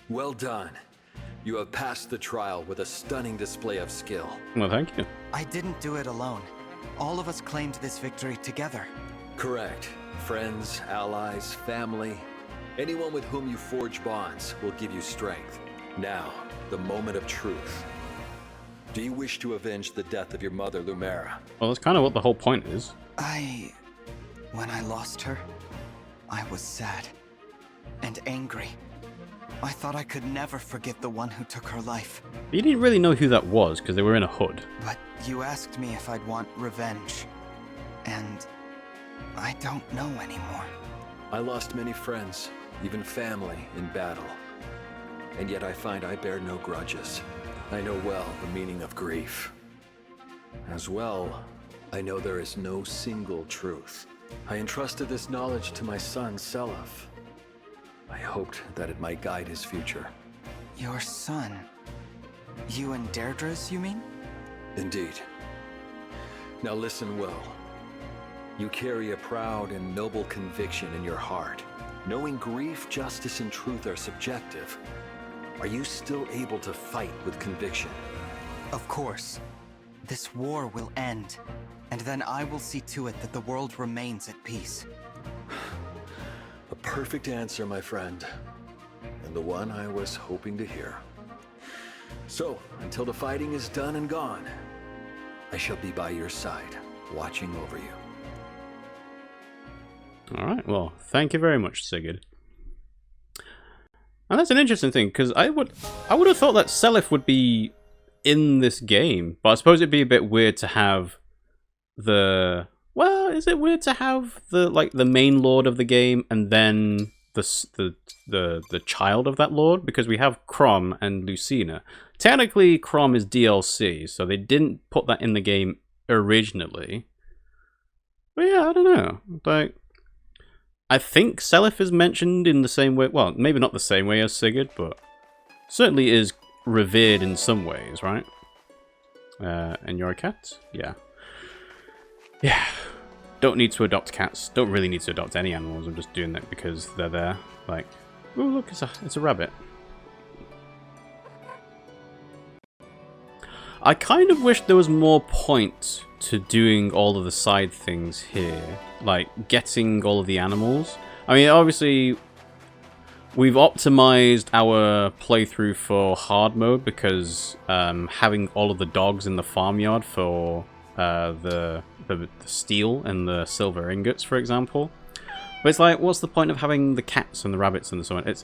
Well done. You have passed the trial with a stunning display of skill. Well, thank you. I didn't do it alone. All of us claimed this victory together. Correct. Friends, allies, family, anyone with whom you forge bonds will give you strength. Now, the moment of truth. Do you wish to avenge the death of your mother, Lumera? Well, that's kind of what the whole point is. When I lost her, I was sad and angry. I thought I could never forget the one who took her life. You didn't really know who that was because they were in a hood. But you asked me if I'd want revenge. And I don't know anymore. I lost many friends, even family, in battle. And yet I find I bear no grudges. I know well the meaning of grief. As well, I know there is no single truth. I entrusted this knowledge to my son, Seliph. I hoped that it might guide his future. Your son? You and Deirdre's, you mean? Indeed. Now listen well. You carry a proud and noble conviction in your heart. Knowing grief, justice, and truth are subjective, are you still able to fight with conviction? Of course. This war will end, and then I will see to it that the world remains at peace. A perfect answer, my friend, and the one I was hoping to hear. So, until the fighting is done and gone, I shall be by your side, watching over you. Alright, well, thank you very much, Sigurd. And that's an interesting thing, because I would have thought that Seliph would be in this game, but I suppose it'd be a bit weird to have the... Well, is it weird to have the main lord of the game and then the child of that lord? Because we have Crom and Lucina. Technically, Crom is DLC, so they didn't put that in the game originally. But yeah, I don't know. Like, I think Seliph is mentioned in the same way. Well, maybe not the same way as Sigurd, but certainly is revered in some ways, right? And you're a cat? Yeah. Yeah. Don't need to adopt cats. Don't really need to adopt any animals. I'm just doing that because they're there. Like, oh look, it's a rabbit. I kind of wish there was more point to doing all of the side things here. Like, getting all of the animals. I mean, obviously, we've optimized our playthrough for hard mode because having all of the dogs in the farmyard for the steel and the silver ingots, for example. But it's like, what's the point of having the cats and the rabbits and so on?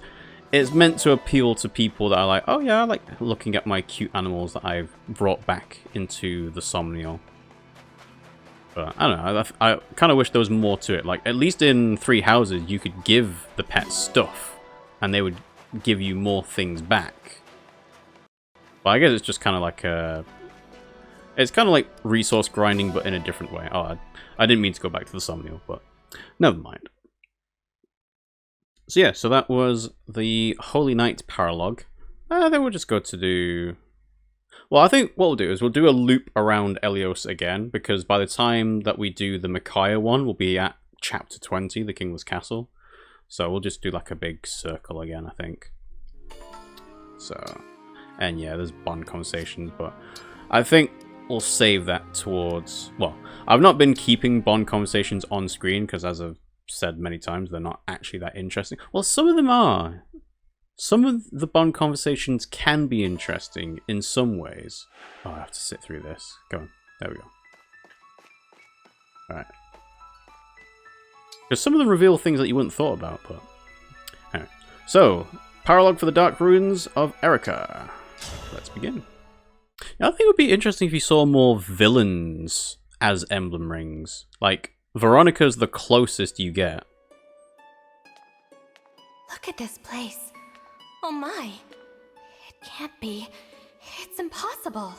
It's meant to appeal to people that are like, oh yeah, I like looking at my cute animals that I've brought back into the Somniel. But I don't know, I kind of wish there was more to it. Like, at least in Three Houses, you could give the pets stuff, and they would give you more things back. But I guess it's just kind of like a... It's kind of like resource grinding, but in a different way. Oh, I didn't mean to go back to the Somniel, but never mind. So yeah, so that was the Holy Night Paralogue. I think we'll just go to do... Well, I think what we'll do is we'll do a loop around Elyos again, because by the time that we do the Micaiah one, we'll be at Chapter 20, the King's Castle. So we'll just do like a big circle again, I think. So, and yeah, there's bond conversations, but I think we'll save that towards... Well, I've not been keeping bond conversations on screen, because as I've said many times, they're not actually that interesting. Well, some of them are. Some of the bond conversations can be interesting in some ways. Oh, I have to sit through this. Go on. There we go. Alright. Because some of them reveal things that you wouldn't thought about, but... Anyway. So, Paralogue for the Dark Ruins of Eirika. Let's begin. Now, I think it would be interesting if you saw more villains as emblem rings. Like, Veronica's the closest you get. Look at this place. Oh my. It can't be. It's impossible.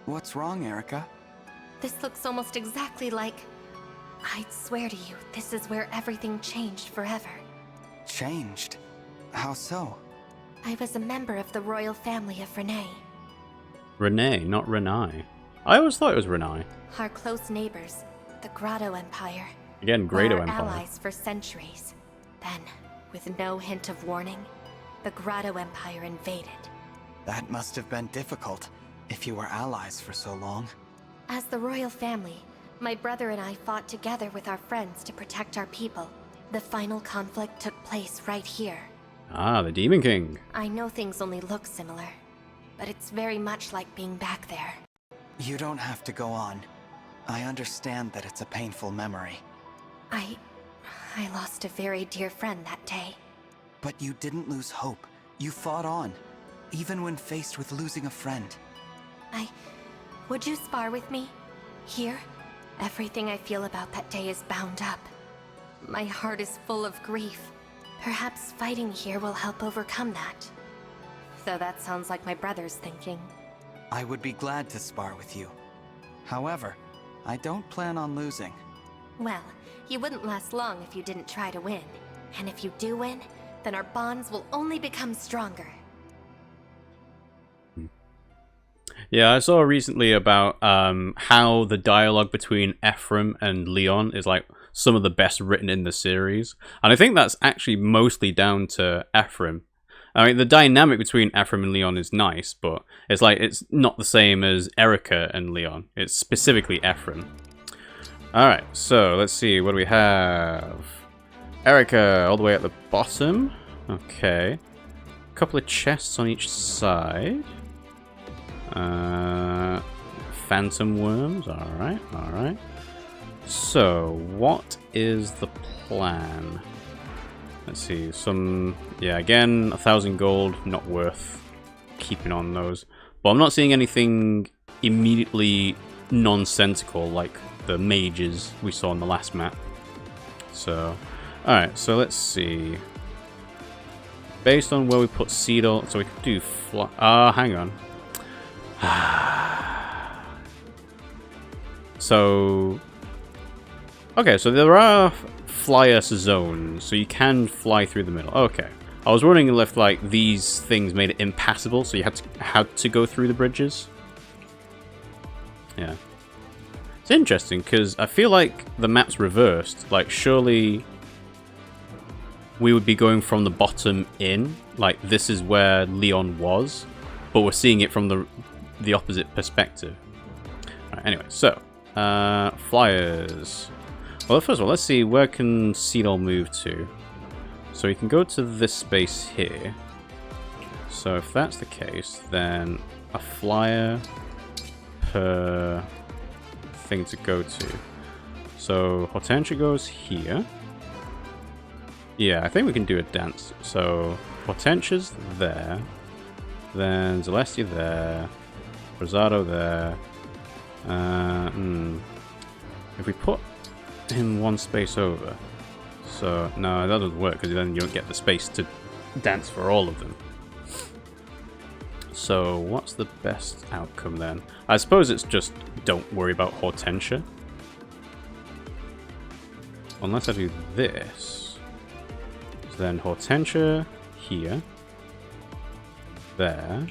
What's wrong, Eirika? This looks almost exactly like... I'd swear to you, this is where everything changed forever. Changed? How so? I was a member of the royal family of Renee. Renee, not Renai. I always thought it was Renai. Our close neighbors, the Grotto Empire. Again, Grado were our Empire. allies for centuries. Then, with no hint of warning, the Grotto Empire invaded. That must have been difficult, if you were allies for so long. As the royal family, my brother and I fought together with our friends to protect our people. The final conflict took place right here. Ah, the Demon King. I know things only look similar, but it's very much like being back there. You don't have to go on. I understand that it's a painful memory. I lost a very dear friend that day. But you didn't lose hope. You fought on, even when faced with losing a friend. Would you spar with me? Here? Everything I feel about that day is bound up. My heart is full of grief. Perhaps fighting here will help overcome that. Though that sounds like my brother's thinking. I would be glad to spar with you. However, I don't plan on losing. Well, you wouldn't last long if you didn't try to win. And if you do win, then our bonds will only become stronger. Yeah, I saw recently about how the dialogue between Ephraim and Leon is like some of the best written in the series. And I think that's actually mostly down to Ephraim. I mean, the dynamic between Ephraim and Leon is nice, but it's like it's not the same as Eirika and Leon. It's specifically Ephraim. Alright, so let's see, what do we have? Eirika, all the way at the bottom. Okay. A couple of chests on each side. Phantom worms, alright, alright. So, what is the plan? Let's see, yeah, again, 1,000 gold, not worth keeping on those. But I'm not seeing anything immediately nonsensical like the mages we saw in the last map. So, alright, so let's see. Based on where we put Seedle, so we could do hang on. So, okay, so there are flyer zones, so you can fly through the middle. Okay, I was wondering if like these things made it impassable, so you had to go through the bridges. Yeah, it's interesting because I feel like the map's reversed. Like, surely we would be going from the bottom in. Like, this is where Leon was, but we're seeing it from the opposite perspective. Right, anyway, so flyers. Well, first of all, let's see, where can Seedle move to? So we can go to this space here. So if that's the case, then a flyer per thing to go to. So Hortensia goes here. Yeah, I think we can do a dance. So Hortensia's there. Then Celestia there. Rosado there. If we put him one space over. So, no, that doesn't work because then you don't get the space to dance for all of them. So, what's the best outcome then? I suppose it's just don't worry about Hortensia. Unless I do this. So then Hortensia here. There.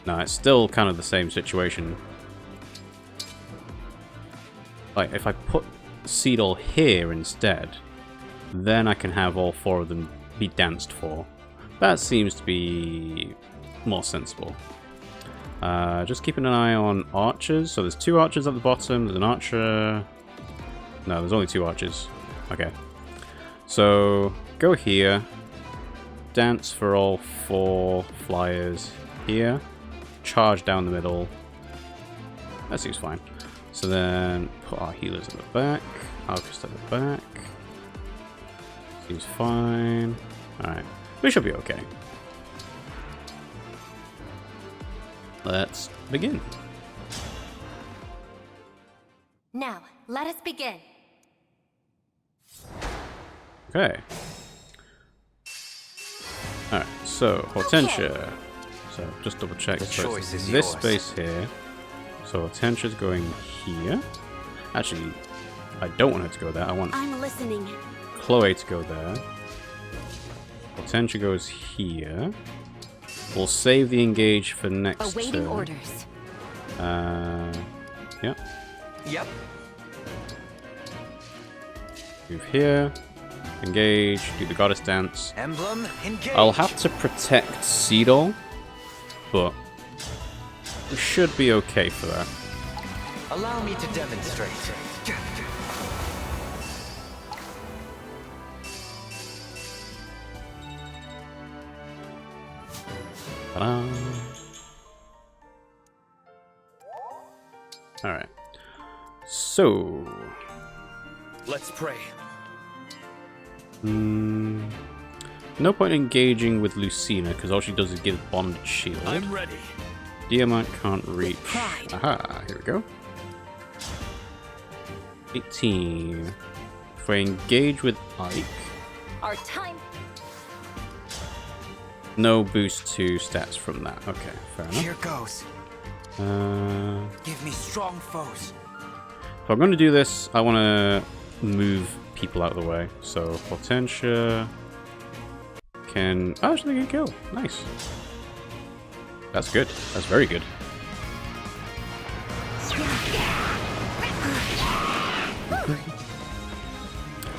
No, it's still kind of the same situation. Like, if I put Seedle here instead, then I can have all four of them be danced for. That seems to be more sensible. Just keeping an eye on archers. So there's two archers at the bottom. There's an archer. No, there's only two archers. Okay. So go here. Dance for all four flyers here. Charge down the middle. That seems fine. So then put our healers at the back. Alchemist at the back. Seems fine. Alright. We should be okay. Let's begin. Now, let us begin. Okay. Alright, so Hortensia. Okay. So just double check. The So choice it's is this yours. space here. So Hortensia's going here. Actually, I don't want her to go there. I want I'm listening. Chloe to go there. Hortensia goes here. We'll save the engage for next Awaiting turn. orders. Yeah. Yep. Move here. Engage, do the goddess dance. Emblem Engage. I'll have to protect Seedol, but we should be okay for that. Allow me to demonstrate. Ta-da. Alright. So... Let's pray. No point engaging with Lucina, because all she does is give bonded shield. I'm ready. Diamant can't reach. Aha, here we go. 18. If I engage with Ike... Our time. No boost to stats from that. Okay, fair enough. Here goes. Give me strong foes. If I'm going to do this, I want to move people out of the way. So, Hortensia can... Oh, actually get killed. Nice. That's good. That's very good.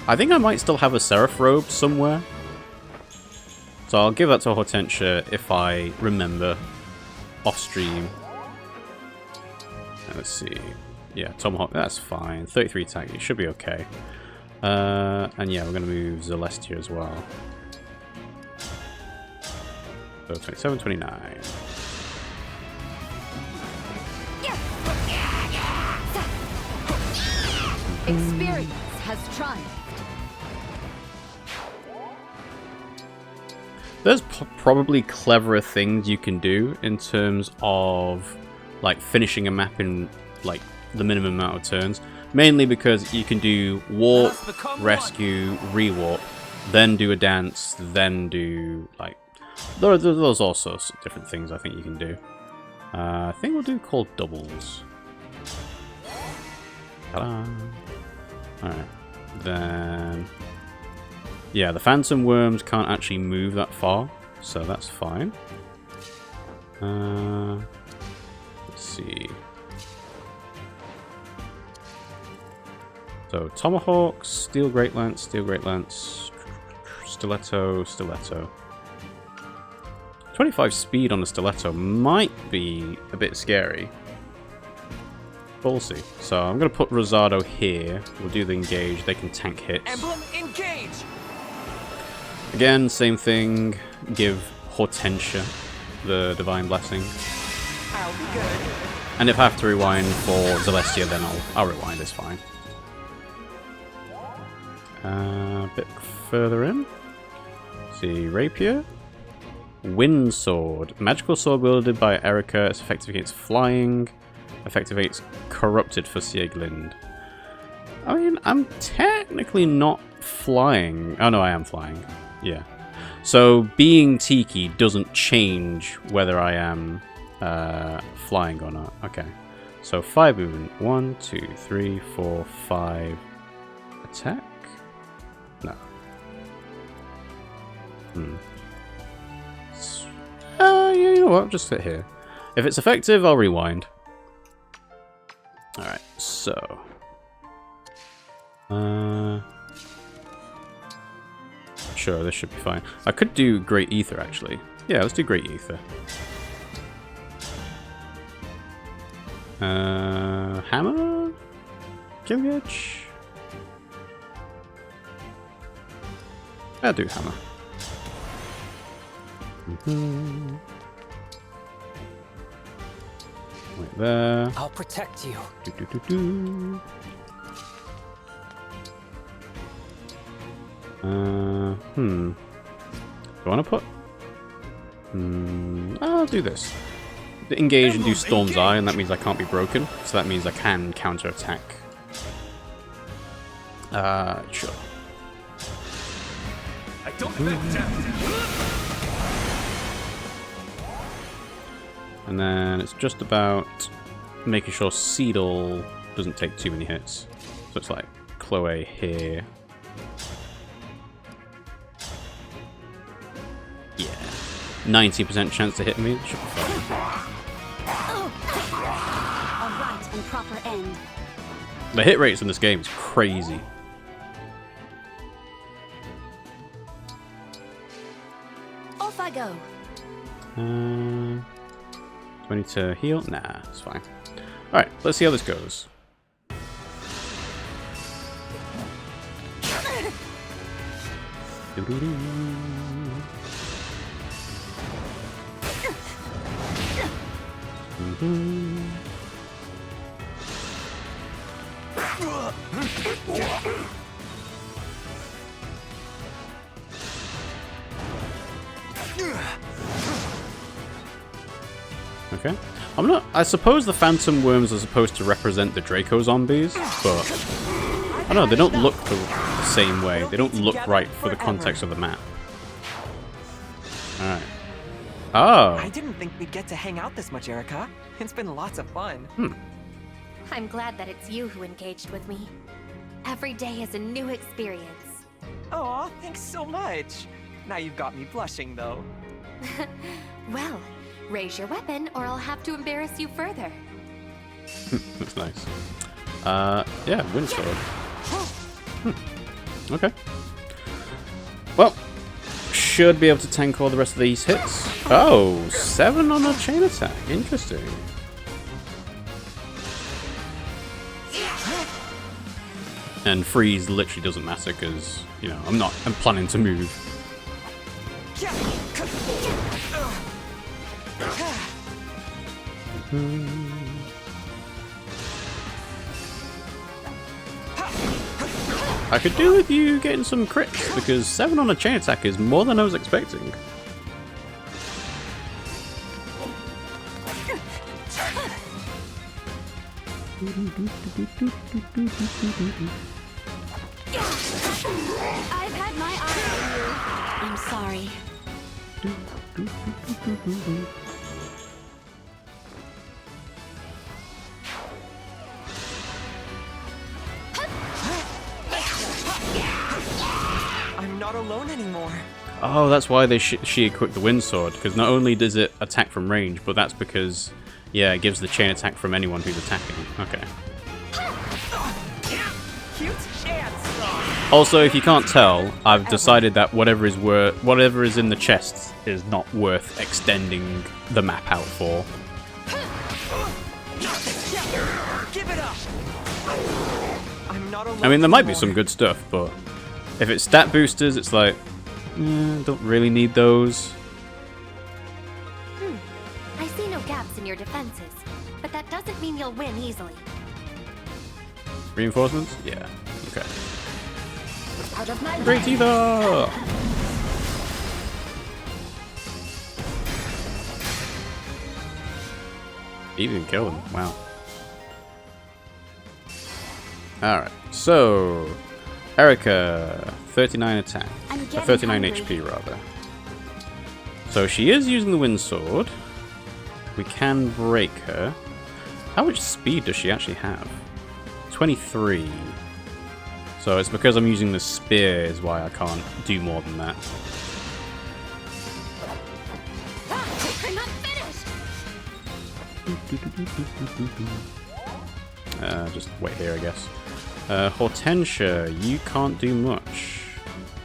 I think I might still have a Seraph Robe somewhere. So I'll give that to Hortensia if I remember off stream. Let's see. Yeah, Tomahawk, that's fine. 33 attack, it should be okay. And yeah, we're going to move Celestia as well. So 27, 29. Experience has triumphed. There's probably cleverer things you can do in terms of like finishing a map in like the minimum amount of turns. Mainly because you can do warp, rescue, rewarp, then do a dance, then do like there's all sorts of different things I think you can do. I think we'll do called doubles. Ta-da! Alright, then... Yeah, the Phantom Worms can't actually move that far, so that's fine. Let's see. So, Tomahawk, Steel Great Lance, Stiletto, Stiletto. 25 speed on the Stiletto might be a bit scary. We'll see. So I'm going to put Rosado here. We'll do the engage. They can tank hits. Emblem Engage. Again, same thing. Give Hortensia the Divine Blessing. I'll be good. And if I have to rewind for Celestia, then I'll rewind. It's fine. A bit further in. See, Rapier. Wind Sword. Magical sword wielded by Eirika. It's effective against flying. Effective against corrupted for Sieglind. I mean, I'm technically not flying. Oh no, I am flying. Yeah. So being Tiki doesn't change whether I am flying or not. Okay. So 5 movement. 1, 2, 3, 4, 5. Attack? No. Yeah, you know what? Just sit here. If it's effective, I'll rewind. Alright, so... Sure, this should be fine. I could do Great Ether, actually. Yeah, let's do Great Ether. Hammer? Killing Edge? I'll do Hammer. Right there. I'll protect you. Do I want to put? I'll do this. Engage and do Storm's Eye, and that means I can't be broken. So that means I can counter attack. Sure. I don't back down. And then it's just about making sure Seedle doesn't take too many hits. So it's like Chloe here. Yeah. 90% chance to hit me. Should be fine. A right and proper end. The hit rates in this game is crazy. Off I go. Do I need to heal? Nah, it's fine. Alright, let's see how this goes. Okay. I suppose the phantom worms are supposed to represent the Draco zombies, but I don't know, they don't look the same way. They don't look right for the context of the map. Alright. Oh. I didn't think we'd get to hang out this much, Eirika. It's been lots of fun. I'm glad that it's you who engaged with me. Every day is a new experience. Aw, thanks so much. Now you've got me blushing, though. Well, raise your weapon or I'll have to embarrass you further. That's nice. Yeah, windsword. Okay. Well, should be able to tank all the rest of these hits. Oh, 7 on a chain attack. Interesting. And freeze literally doesn't matter because, you know, I'm planning to move. I could do with you getting some crits, because 7 on a chain attack is more than I was expecting. I've had my eye on you. I'm sorry. I'm not alone anymore. Oh, that's why she equipped the wind sword, because not only does it attack from range, but that's because, yeah, it gives the chain attack from anyone who's attacking. Okay. Cute chance. Also, if you can't tell, I've decided that whatever is in the chest is not worth extending the map out for. Give it up. I'm not alone I mean, there might be anymore. some good stuff, but if it's stat boosters, it's like, don't really need those. I see no gaps in your defenses, but that doesn't mean you'll win easily. Reinforcements? Yeah. Okay. Out of my Great either! Even kill him. Wow. Alright, so Eirika, 39 attack. 39 HP rather. So she is using the wind sword. We can break her. How much speed does she actually have? 23. So it's because I'm using the spear is why I can't do more than that. I'm not finished. Just wait here, I guess. Hortensia, you can't do much.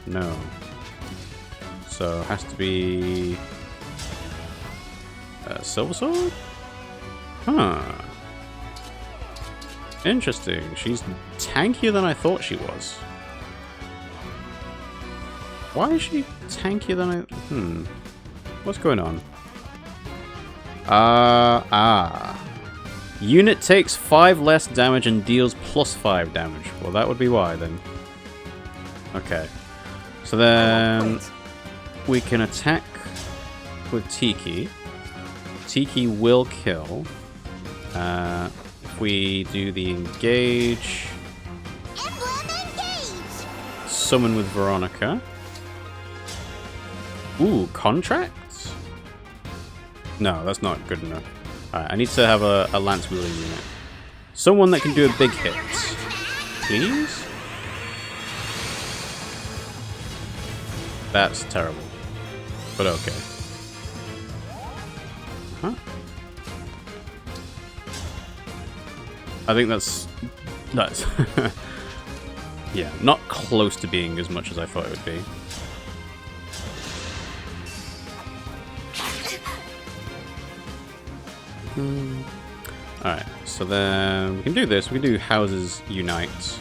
No. So it has to be Silver Sword? Huh. Interesting. She's tankier than I thought she was. Why is she tankier than I... What's going on? Unit takes 5 less damage and deals +5 damage. Well, that would be why, then. Okay. So then... we can attack with Tiki. Tiki will kill. If we do the engage... Emblem Engage. Summon with Veronica. Ooh, contracts? No, that's not good enough. Alright, I need to have a lance wielding unit. Someone that can do a big hit. Please? That's terrible. But okay. Huh? I think that's... yeah, not close to being as much as I thought it would be. Alright, so then we can do this. We can do Houses Unite.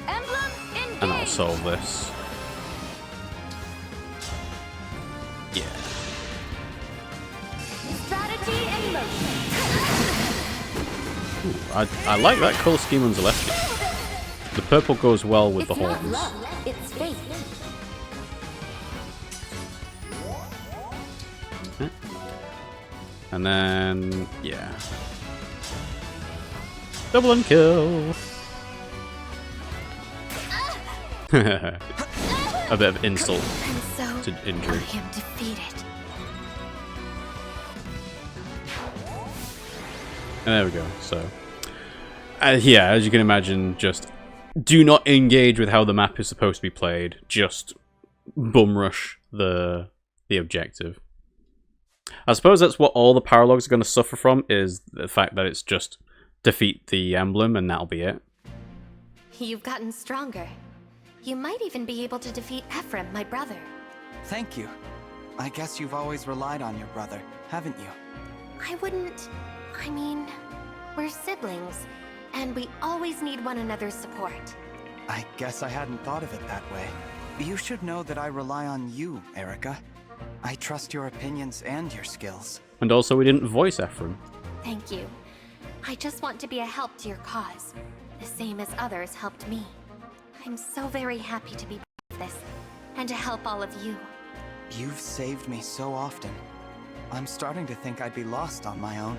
Emblem Engage. And I'll solve this. Yeah. Strategy in motion. Ooh, I like that colour scheme on Celestia. The purple goes well with the It's not horns. love, it's fate. And then, yeah. Double and kill! A bit of insult And so, to injury. I am defeated. And there we go, so. Yeah, as you can imagine, just do not engage with how the map is supposed to be played. Just bum rush the objective. I suppose that's what all the paralogs are going to suffer from, is the fact that it's just defeat the emblem and that'll be it. You've gotten stronger. You might even be able to defeat Ephraim, my brother. Thank you. I guess you've always relied on your brother, haven't you? I wouldn't... I mean, we're siblings, and we always need one another's support. I guess I hadn't thought of it that way. You should know that I rely on you, Eirika. I trust your opinions and your skills. And also we didn't voice Ephraim. Thank you. I just want to be a help to your cause, the same as others helped me. I'm so very happy to be part of this, and to help all of you. You've saved me so often. I'm starting to think I'd be lost on my own.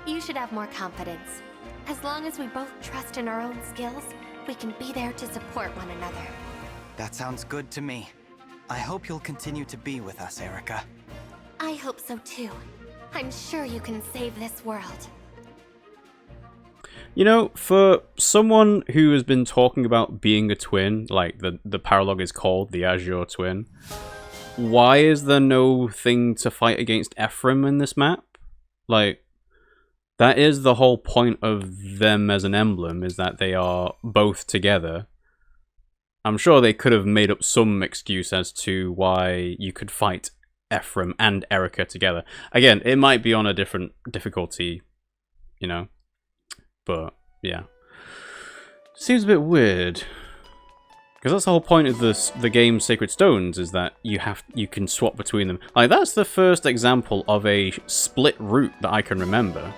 You should have more confidence. As long as we both trust in our own skills, we can be there to support one another. That sounds good to me. I hope you'll continue to be with us, Eirika. I hope so too. I'm sure you can save this world. You know, for someone who has been talking about being a twin, like the paralog is called the Azure Twin, why is there no thing to fight against Ephraim in this map? Like, that is the whole point of them as an emblem, is that they are both together. I'm sure they could have made up some excuse as to why you could fight Ephraim and Eirika together. Again, it might be on a different difficulty, you know, but yeah. Seems a bit weird. Because that's the whole point of the game Sacred Stones, is that you can swap between them. Like, that's the first example of a split route that I can remember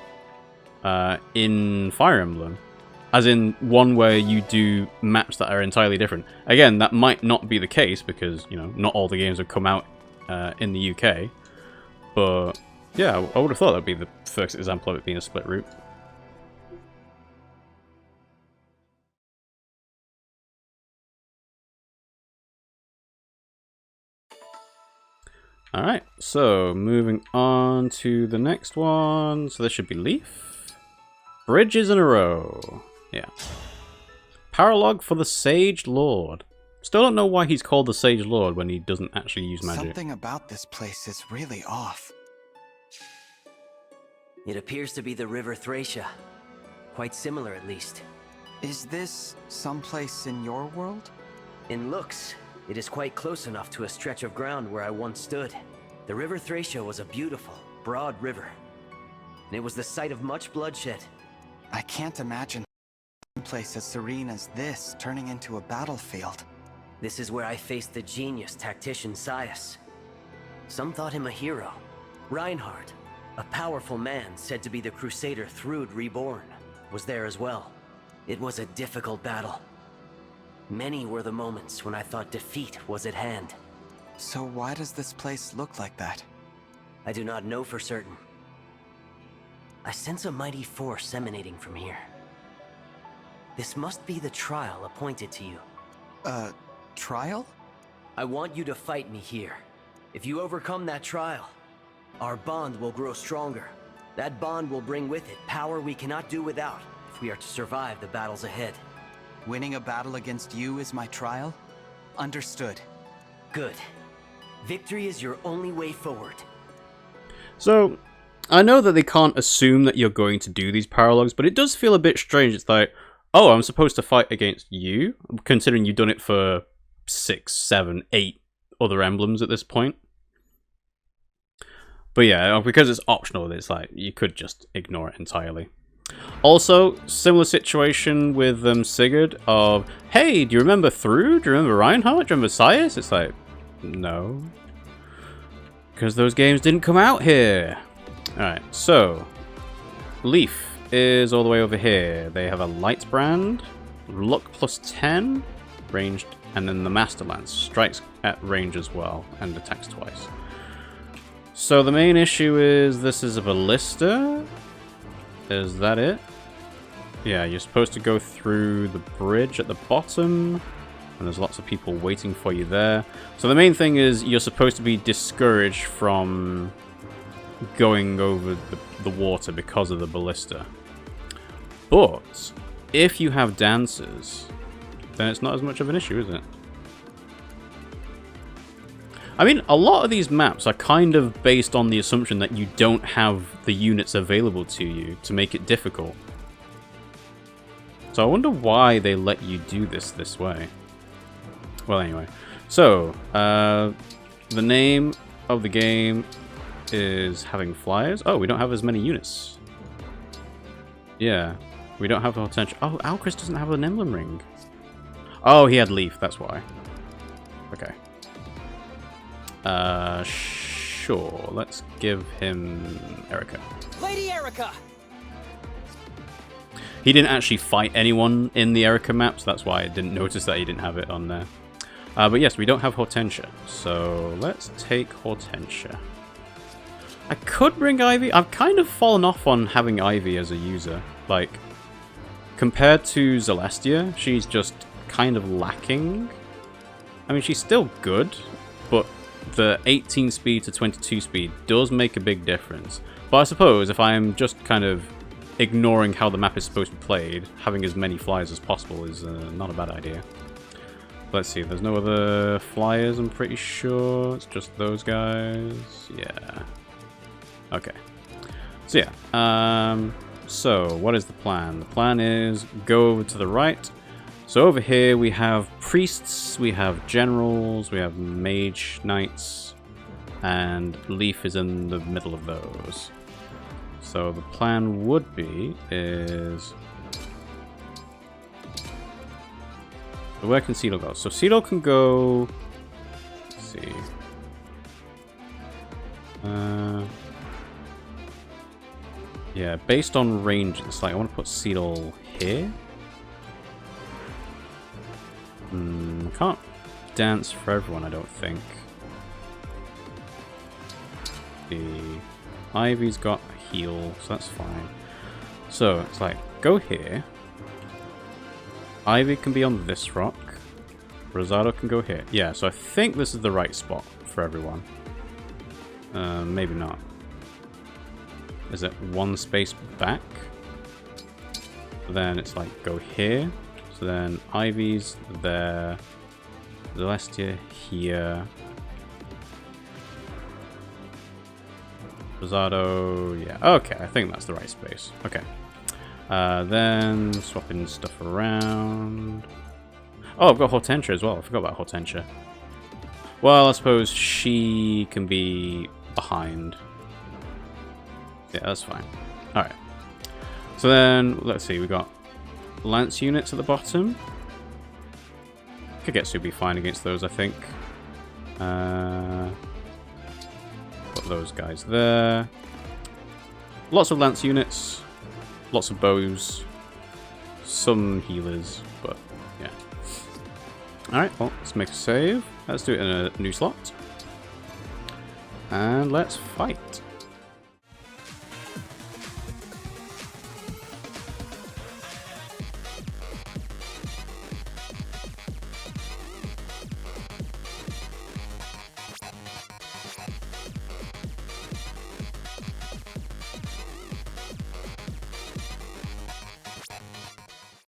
in Fire Emblem. As in, one where you do maps that are entirely different. Again, that might not be the case, because, you know, not all the games have come out in the UK. But, yeah, I would have thought that would be the first example of it being a split route. Alright, so moving on to the next one. So this should be Leaf. Bridges in a row. Yeah. Paralog for the Sage Lord. Still don't know why he's called the Sage Lord when he doesn't actually use magic. Something about this place is really off. It appears to be the River Thracia. Quite similar, at least. Is this someplace in your world? In looks, it is quite close enough to a stretch of ground where I once stood. The River Thracia was a beautiful, broad river, and it was the site of much bloodshed. I can't imagine a place as serene as this turning into a battlefield. This is where I faced the genius tactician Sias. Some thought him a hero. Reinhardt, a powerful man said to be the Crusader Thrud reborn, was there as well. It was a difficult battle. Many were the moments when I thought defeat was at hand. So why does this place look like that? I do not know for certain. I sense a mighty force emanating from here. This must be the trial appointed to you. Trial? I want you to fight me here. If you overcome that trial, our bond will grow stronger. That bond will bring with it power we cannot do without if we are to survive the battles ahead. Winning a battle against you is my trial? Understood. Good. Victory is your only way forward. So, I know that they can't assume that you're going to do these paralogs, but it does feel a bit strange. It's like, oh, I'm supposed to fight against you? Considering you've done it for 6, 7, 8 other emblems at this point. But yeah, because it's optional, it's like you could just ignore it entirely. Also, similar situation with Sigurd of, hey, do you remember Thrud? Do you remember Reinhardt? Do you remember Sias? It's like, no. Because those games didn't come out here. Alright, so Leaf is all the way over here. They have a light brand, luck plus 10, ranged, and then the Master Lance strikes at range as well and attacks twice. So the main issue is this is a ballista. Is that it? Yeah, you're supposed to go through the bridge at the bottom, and there's lots of people waiting for you there. So the main thing is you're supposed to be discouraged from going over the water because of the ballista. But if you have dancers, then it's not as much of an issue, is it? I mean, a lot of these maps are kind of based on the assumption that you don't have the units available to you to make it difficult. So I wonder why they let you do this way. Well, anyway. So, the name of the game is Having Flyers. Oh, we don't have as many units. Yeah, we don't have Hortensia. Oh, Alcris doesn't have an emblem ring. Oh, he had Leaf, that's why. Okay. Sure. Let's give him Eirika. Lady Eirika! He didn't actually fight anyone in the Eirika map, so that's why I didn't notice that he didn't have it on there. But yes, we don't have Hortensia, so let's take Hortensia. I could bring Ivy. I've kind of fallen off on having Ivy as a user. Like, compared to Celestia, she's just kind of lacking. I mean, she's still good, but the 18 speed to 22 speed does make a big difference. But I suppose if I'm just kind of ignoring how the map is supposed to be played, having as many flyers as possible is not a bad idea. Let's see, there's no other flyers, I'm pretty sure. It's just those guys. Yeah. Okay. So yeah. So what is the plan? The plan is go over to the right. So over here we have priests, we have generals, we have mage knights, and Leaf is in the middle of those. So the plan would be is... So where can Cedal go? So Cedal can go... Let's see. Yeah, based on ranges, like I want to put Cedal here. I can't dance for everyone, I don't think. The Ivy's got a heal, so that's fine. So it's like, go here. Ivy can be on this rock. Rosado can go here. Yeah, so I think this is the right spot for everyone. Maybe not. Is it one space back? Then it's like, go here. So then Ivy's there, Celestia here, Rosado, yeah, okay, I think that's the right space. Okay, then swapping stuff around. Oh, I've got Hortensia as well. I forgot about Hortensia. Well, I suppose she can be behind. Yeah, that's fine. All right. So then let's see. We got Lance units at the bottom. Kagetsu will be fine against those, I think. Put those guys there. Lots of Lance units. Lots of bows. Some healers, but yeah. Alright, well, let's make a save. Let's do it in a new slot. And let's fight.